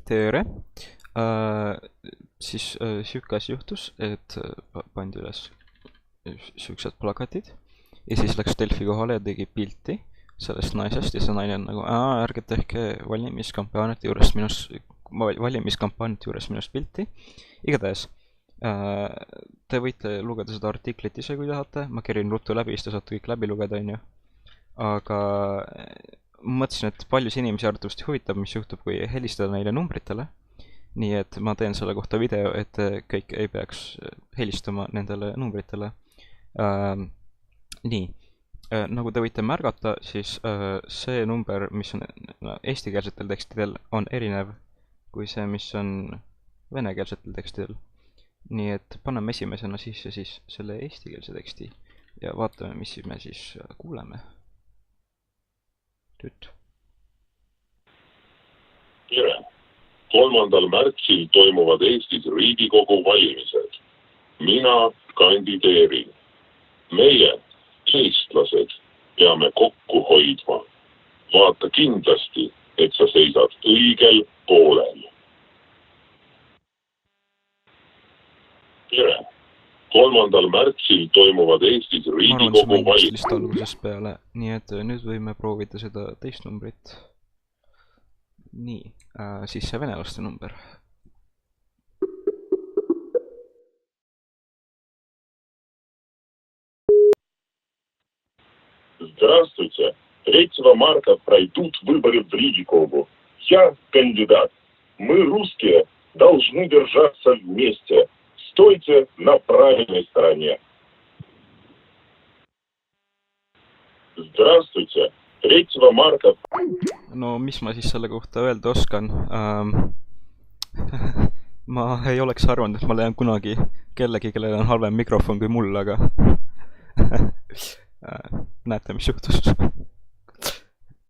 tere. Äh, sihuke asi juhtus, et pandi üles siuksed plakatid ja siis läks Delfi kohale ja tegi pilti sellest naisest ja see naine on nagu, ärge tehke valimiskampaaniate juures minust pilti. Igatahes, te võite lugeda seda artiklit ise, kui tahate, ma kerin ruttu läbi, siis te saate kõik läbi lugeda, onju. Aga mõtlesin, et paljus inimesi arvatavasti huvitab, mis juhtub, kui helistada neile numbritele. Nii et ma teen selle kohta video, et kõik ei peaks helistama nendele numbritele. Nii, nagu te võite märgata, siis see number, mis on eestikeelsetel tekstidel, on erinev kui see, mis on venekeelsetel tekstidel. Nii et paneme esimesena sisse siis selle eestikeelse teksti ja vaatame, mis me siis kuuleme. Tüt. Tere! 3. märtsil toimuvad Eestis Riigikogu valimised. Mina kandideerin. Meie, eestlased, peame kokku hoidma. Vaata kindlasti, et sa seisad õigel poolel. Tere! 3. märtsil toimuvad Eestis Riigikogu valimised. Algusest peale, nii et nüüd võime proovida seda teist numbrit. Nii, siis see venelaste number. Здравствуйте. 3 марта пройдут выборы в Riigikogu. Я кандидат. Мы, русские, должны держаться вместе. Стойте на правильной стороне. Здравствуйте. 3 марта... No mis ma siis selle kohta öelda oskan? Ma ei oleks arvanud, et ma leian kunagi kellegi, kellel on halvem mikrofon kui mul, aga näete, mis juhtus.